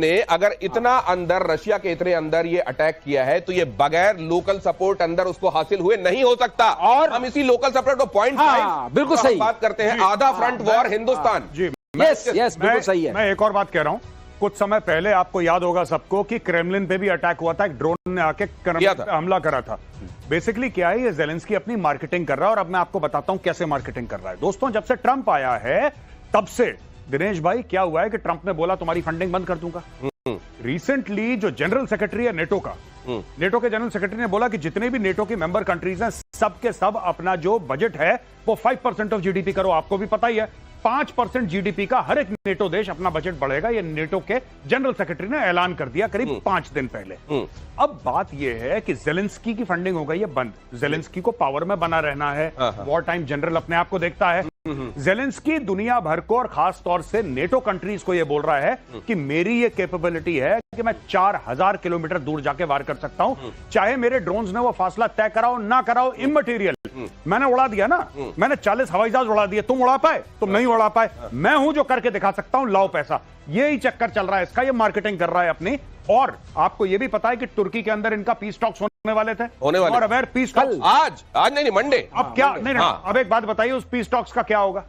ने अगर इतना अंदर, रशिया के इतने अंदर ये अटैक किया है, तो ये बगैर लोकल सपोर्ट अंदर उसको हासिल हुए नहीं हो सकता। और हम इसी लोकल सपोर्ट को पॉइंट बिल्कुल सही बात करते हैं, आधा फ्रंट वॉर हिंदुस्तान। यस बिल्कुल सही है। मैं एक और बात कह रहा हूं, कुछ समय पहले आपको याद होगा सबको कि क्रेमलिन पे भी अटैक हुआ था, एक ड्रोन ने आके हमला करा था। बेसिकली क्या है, ये ज़ेलेंस्की अपनी मार्केटिंग कर रहा है, और अब मैं आपको बताता हूं कैसे मार्केटिंग कर रहा है। दोस्तों, जब से ट्रंप आया है तब से दिनेश भाई क्या हुआ है कि ट्रंप ने बोला तुम्हारी फंडिंग बंद कर दूंगा। रिसेंटली जो जनरल सेक्रेटरी है नेटो का, नेटो के जनरल सेक्रेटरी ने बोला कि जितने भी नेटो की मेंबर कंट्रीज हैं सब के सब अपना जो बजट है वो 5% ऑफ जीडीपी करो। आपको भी पता ही है 5% जीडीपी का हर एक नेटो देश अपना बजट बढ़ेगा। ये नेटो के जनरल सेक्रेटरी ने ऐलान कर दिया करीब 5 दिन पहले। अब बात यह है कि ज़ेलेंस्की की फंडिंग हो गई है बंद। ज़ेलेंस्की को पावर में बना रहना है, वॉर टाइम जनरल अपने आप को देखता है। ज़ेलेंस्की दुनिया भर को और खास तौर से नेटो कंट्रीज को यह बोल रहा है कि मेरी ये कैपेबिलिटी है कि मैं 4000 किलोमीटर दूर जाके वार कर सकता हूं, चाहे मेरे ड्रोन्स ने वो फासला तय कराओ ना कराओ, इममटेरियल। मैंने उड़ा दिया ना, मैंने 40 हवाई जहाज उड़ा दिए, तुम उड़ा पाए? तुम नहीं उड़ा पाए। मैं हूं जो करके दिखा सकता हूं, लाओ पैसा। यही चक्कर चल रहा है इसका, ये मार्केटिंग कर रहा है अपनी। और आपको यह भी पता है कि तुर्की के अंदर इनका पीस टॉक्स होने वाले थे, और अवेयर पीस टॉक्स आज नहीं मंडे। अब क्या नहीं, अब एक बात बताइए, उस पीस टॉक्स का क्या होगा?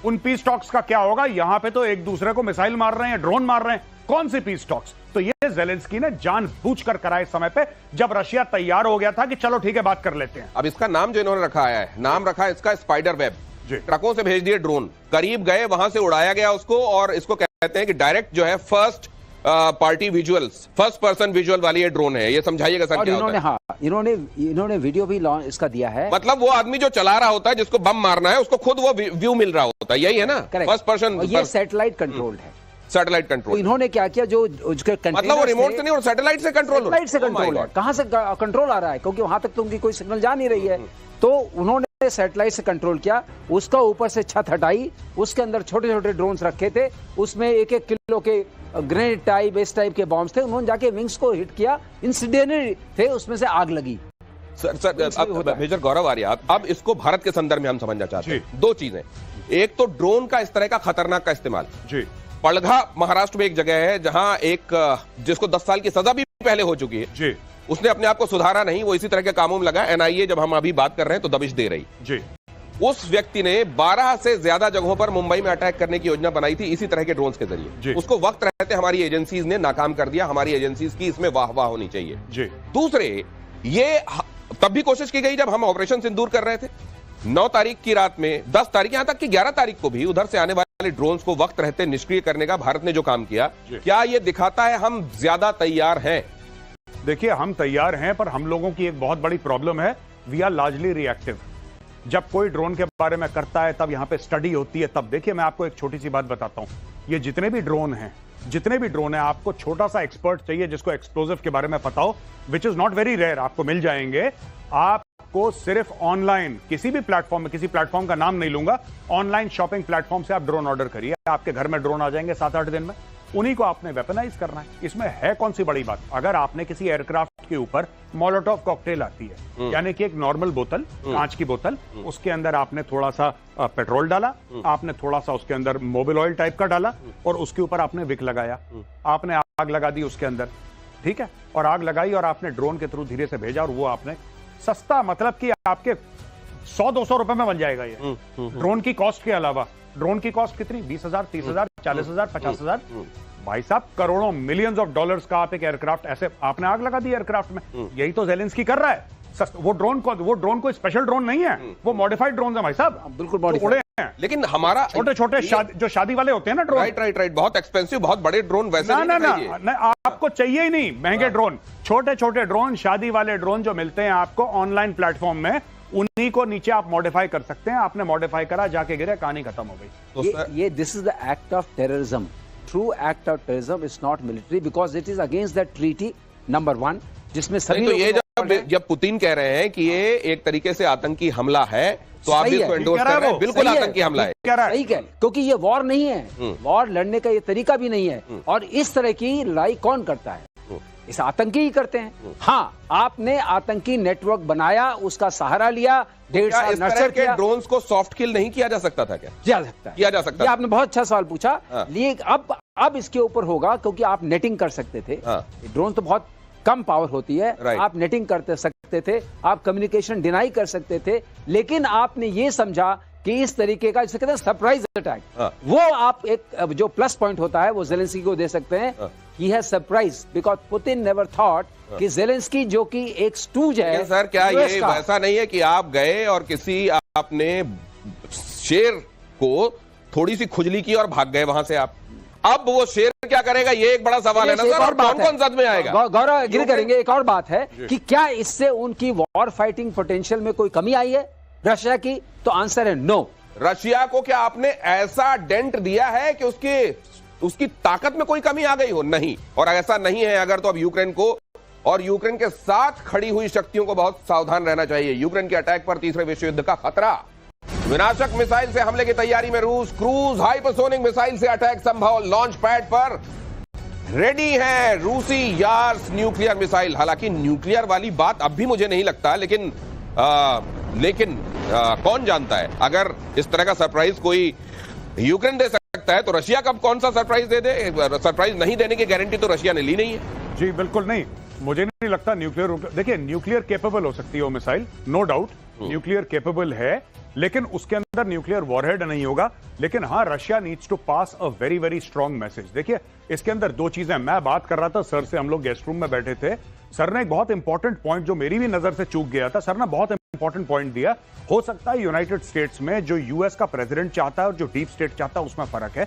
उन पीस टॉक्स का क्या होगा? यहां पे तो एक दूसरे को मिसाइल मार रहे हैं, ड्रोन मार रहे हैं, कौन सी पीस टॉक्स? तो ये ज़ेलेंस्की ने जानबूझकर कराए समय पे, जब रशिया तैयार हो गया था कि चलो ठीक है बात कर लेते हैं। अब इसका नाम जो इन्होंने रखा है, नाम रखा है इसका स्पाइडर वेब। ट्रकों से भेज दिए ड्रोन, करीब गए, वहां से उड़ाया गया उसको, और इसको कहते हैं कि डायरेक्ट जो है first party visuals, first person visual वाली ये ड्रोन है। ये समझाइएगा सर क्या होता है? इन्होंने वीडियो भी लॉन्च इसका दिया है। मतलब वो आदमी जो चला रहा होता है, जिसको बम मारना है, उसको खुद वो व्यू मिल रहा होता है, यही है ना? First person. ये सैटेलाइट कंट्रोल्ड है, सैटेलाइट कंट्रोल। तो इन्होंने क्या किया, जो मतलब वो रिमोट से नहीं और सैटेलाइट से कंट्रोल है। कहां से कंट्रोल आ रहा है? क्योंकि वहां तक तो उनकी कोई सिग्नल जा नहीं रही है। तो उन्होंने सैटेलाइट से कंट्रोल किया, उसका ऊपर से छत हटाई, उसके अंदर छोटे छोटे ड्रोन्स रखे थे, उसमें 1-1 किलो के ग्रेनेड टाइप, इस टाइप के बॉम्ब्स थे। उन्होंने जाके विंग्स को हिट किया, इंसिडेंटली थे, उसमें से आग लगी। सर मेजर गौरव आर्य, अब इसको भारत के संदर्भ में हम समझना चाहते हैं। दो चीजें, एक तो ड्रोन का इस तरह का खतरनाक का इस्तेमाल। पड़घा महाराष्ट्र में एक जगह है जहां एक जिसको 10 साल की सजा भी पहले हो चुकी है, उसने अपने आप को सुधारा नहीं, वो इसी तरह के कामों में लगा। एनआईए जब हम अभी बात कर रहे हैं तो दबिश दे रही। उस व्यक्ति ने 12 से ज्यादा जगहों पर मुंबई में अटैक करने की योजना बनाई थी इसी तरह के ड्रोन्स के जरिए। उसको वक्त रहते हमारी एजेंसीज ने नाकाम कर दिया। हमारी एजेंसीज की इसमें वाह वाह होनी चाहिए। दूसरे, ये तब भी कोशिश की गई जब हम ऑपरेशन सिंदूर कर रहे थे 9 तारीख की रात में, 10 तारीख, यहां तक कि 11 तारीख को भी उधर से आने वाले ड्रोन्स को वक्त रहते निष्क्रिय करने का भारत ने जो काम किया, क्या यह दिखाता है हम ज्यादा तैयार हैं? देखिए, हम तैयार हैं, पर हम लोगों की एक बहुत बड़ी प्रॉब्लम है, वी आर लार्जली रिएक्टिव। जब कोई ड्रोन के बारे में करता है तब यहां पे स्टडी होती है, तब। देखिए, मैं आपको एक छोटी सी बात बताता हूं, ये जितने भी ड्रोन हैं, आपको छोटा सा एक्सपर्ट चाहिए जिसको एक्सप्लोजिव के बारे में पता हो, which is not very rare, आपको मिल जाएंगे। आपको सिर्फ ऑनलाइन किसी भी प्लेटफॉर्म में, किसी प्लेटफॉर्म का नाम नहीं लूंगा, ऑनलाइन शॉपिंग प्लेटफॉर्म से आप ड्रोन ऑर्डर करिए, आपके घर में ड्रोन आ जाएंगे 7-8 दिन में। उन्हीं को आपने वेपनाइज करना है। इसमें है कौन सी बड़ी बात? अगर आपने किसी एयरक्राफ्ट के ऊपर मोलोटोव कॉकटेल आती है, यानी कि एक नॉर्मल बोतल, कांच की बोतल, उसके अंदर आपने थोड़ा सा पेट्रोल डाला, आपने थोड़ा सा उसके अंदर मोबिल ऑयल टाइप का डाला, और उसके ऊपर आपने विक लगाया, आपने आग लगा दी उसके अंदर, ठीक है, और आग लगाई और आपने ड्रोन के थ्रू धीरे से भेजा, और वो आपने सस्ता, मतलब कि आपके 100-200 रुपए में बन जाएगा ये ड्रोन की कॉस्ट के अलावा। ड्रोन की कॉस्ट कितनी? 20,000, 30,000, 40,000, 50,000। भाई साहब, करोड़ों, मिलियंस ऑफ डॉलर्स का आप एक एयरक्राफ्ट, ऐसे आपने आग लगा दी एयरक्राफ्ट में। यही तो ज़ेलेंस्की कर रहा है। वो ड्रोन को स्पेशल ड्रोन नहीं है, वो मॉडिफाइड ड्रोन है भाई साहब, बिल्कुल मॉडिफाइड हैं। लेकिन हमारा छोटे जो शादी वाले होते हैं ना ड्रोन, राइट, बहुत एक्सपेंसिव, बहुत बड़े ड्रोन वैसे ना, आपको चाहिए ही नहीं महंगे ड्रोन। छोटे ड्रोन, शादी वाले ड्रोन जो मिलते हैं आपको ऑनलाइन प्लेटफॉर्म में, उन्हीं को नीचे आप मॉडिफाई कर सकते हैं। आपने मॉडिफाई करा, जाके गिरे, कहानी खत्म हो गई। ये this is the act of terrorism. True act of terrorism is not military, because it is against the treaty number 1, जिसमें सभी। तो ये जब पुतिन कह रहे हैं कि ये एक तरीके से आतंकी हमला है, तो आप इसको एंडोर्स कर रहे हैं? बिल्कुल आतंकी हमला है, सही है, क्योंकि ये वॉर नहीं है, वॉर लड़ने का ये तरीका भी नहीं है, और इस तरह की लड़ाई कौन करता है? इसे आतंकी ही करते हैं। हाँ, आपने आतंकी नेटवर्क बनाया, उसका सहारा लिया, 1.5 साल इस तरह नर्चर के किया। ड्रोन्स को सॉफ्ट किल नहीं किया जा सकता था क्या? किया सकता है, किया जा सकता ये है। आपने बहुत अच्छा सवाल पूछा। हाँ। लिए अब इसके ऊपर होगा, क्योंकि आप नेटिंग कर सकते थे। हाँ। ड्रोन तो बहुत कम पावर होती है, राइट। आप नेटिंग कर सकते थे, आप कम्युनिकेशन डिनाई कर सकते थे, लेकिन आपने ये समझा कि इस तरीके का, जिसे कहते हैं सरप्राइज अटैक, हाँ। वो आप एक जो प्लस पॉइंट होता है वो जेलेंस्की को दे सकते हैं। हाँ। He has surprise because Putin never thought कि जेलेंस्की जो कि एक स्टूज है। लेकिन सर क्या US ये का, वैसा नहीं है कि आप गए और किसी आपने शेर को थोड़ी सी खुजली की और भाग गए वहां से आप? अब वो शेर क्या करेगा, ये एक बड़ा सवाल है ना एक सर, और कौन कौन सद में आएगा? गौरव एग्री करेंगे। एक और बात है कि क्या इससे उनकी वॉर फाइटिंग पोटेंशियल में कोई कमी आई है रशिया की? तो आंसर है नो। रशिया को क्या आपने ऐसा डेंट दिया है कि उसकी ताकत में कोई कमी आ गई हो? नहीं। और ऐसा नहीं है अगर, तो अब यूक्रेन को और यूक्रेन के साथ खड़ी हुई शक्तियों को बहुत सावधान रहना चाहिए। यूक्रेन के अटैक पर तीसरे विश्व युद्ध का खतरा। विनाशक मिसाइल से हमले की तैयारी में रूस। क्रूज हाइपरसोनिक मिसाइल से अटैक संभव। लॉन्च पैड पर रेडी है रूसी यार्स न्यूक्लियर मिसाइल। हालांकि न्यूक्लियर वाली बात अब भी मुझे नहीं लगता, लेकिन कौन जानता है, अगर इस तरह का सरप्राइज कोई यूक्रेन दे सकता है तो रशिया कब कौन सा सरप्राइज दे दे? सरप्राइज नहीं देने की गारंटी तो रशिया ने ली नहीं है। जी बिल्कुल नहीं, मुझे नहीं लगता न्यूक्लियर। देखिए, न्यूक्लियर केपेबल हो सकती है वो missile, no doubt nuclear capable है, लेकिन उसके अंदर न्यूक्लियर वॉरहेड नहीं होगा। लेकिन हाँ, Russia needs to pass a very very strong message. देखिए, इसके अंदर दो चीजें, मैं बात कर रहा था सर से, हम लोग गेस्ट रूम में बैठे थे, सर ने एक बहुत इंपॉर्टेंट पॉइंट जो मेरी भी नजर से चूक गया था, सर ने बहुत इंपॉर्टेंट पॉइंट दिया। हो सकता है यूनाइटेड स्टेट्स में जो यूएस का प्रेसिडेंट चाहता है और जो डीप स्टेट चाहता है उसमें फर्क है।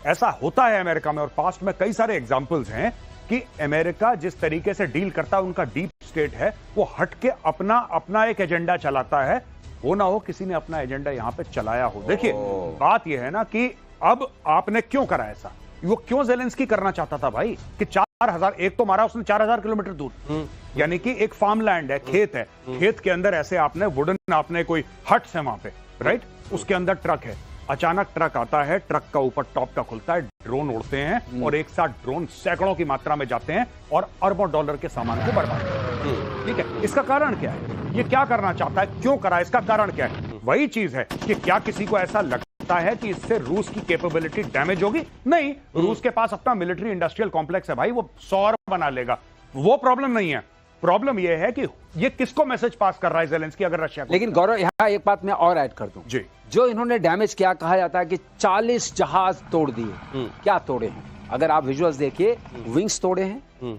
ऐसा होता है अमेरिका में, और पास्ट में कई सारे एग्जांपल्स हैं कि अमेरिका जिस तरीके से डील करता है, उनका डीप स्टेट है, वो हट के अपना एक एजेंडा चलाता है। हो ना हो किसी ने अपना एजेंडा यहां पे चलाया हो। देखिए, बात यह है ना कि अब आपने क्यों करा ऐसा, वो क्यों जेलेंस्की करना चाहता था भाई कि 4000, एक तो मारा उसने 4000 किलोमीटर दूर, यानी कि एक फार्म लैंड है, खेत है, खेत के अंदर ऐसे आपने वुडन, आपने कोई हट्स है वहां पे, राइट, उसके अंदर ट्रक है, अचानक ट्रक आता है, ट्रक का ऊपर टॉप का खुलता है, ड्रोन उड़ते हैं और एक साथ ड्रोन सैकड़ों की मात्रा में जाते हैं और अरबों डॉलर के सामान को बर्बाद करते हैं। ठीक है, इसका कारण क्या है, ये क्या करना चाहता है, क्यों करा, इसका कारण क्या है? वही चीज है कि क्या किसी को ऐसा लगता है कि इससे रूस की कैपेबिलिटी डैमेज होगी? नहीं, रूस के पास अपना मिलिट्री इंडस्ट्रियल कॉम्प्लेक्स है भाई, वो 100 बना लेगा, वो प्रॉब्लम नहीं है। प्रॉब्लम यह है कि ये किसको मैसेज पास कर रहा है जेलेंस्की, अगर रशिया को। लेकिन गौरव, यहां एक बात मैं और ऐड कर दूं जी, जो इन्होंने डैमेज किया, कहा जाता है कि 40 जहाज तोड़ दिए। क्या तोड़े हैं? अगर आप विजुअल्स देखिए, विंग्स तोड़े हैं,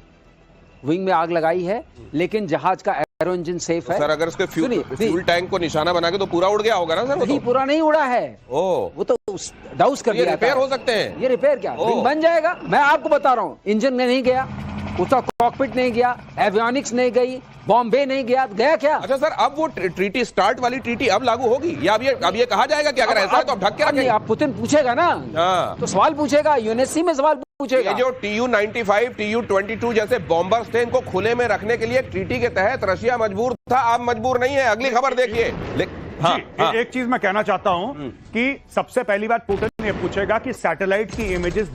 विंग में आग लगाई है, लेकिन जहाज का एरो इंजन सेफ है। सर, अगर उसके फ्यूल टैंक को निशाना बना के तो पूरा उड़ गया होगा ना सर? नहीं, पूरा नहीं उड़ा है, वो तो डाउस कर दिया। रिपेयर हो सकते हैं, ये रिपेयर क्या, विंग बन जाएगा। मैं आपको बता रहा हूँ, इंजन में नहीं गया, उसका कॉकपिट नहीं गया, एवियोनिक्स नहीं गई, बॉम्बे नहीं गया, गया क्या? अच्छा सर, अब वो ट्रीटी, स्टार्ट वाली ट्रीटी अब लागू होगी, या अब ये कहा जाएगा कि अगर ऐसा है तो अब ढक के रखेंगे? आप पुतिन पूछेगा ना, तो सवाल पूछेगा, यूएनएससी में सवाल पूछेगा। ये जो TU-95, TU-22 जैसे बॉम्बर्स थे, इनको खुले में रखने के लिए ट्रीटी के तहत रशिया मजबूर था, अब मजबूर नहीं है। अगली खबर देखिए। एक चीज मैं कहना चाहता हूं कि सबसे पहली बात पुतिन ये पूछेगा कि सैटेलाइट की इमेजेस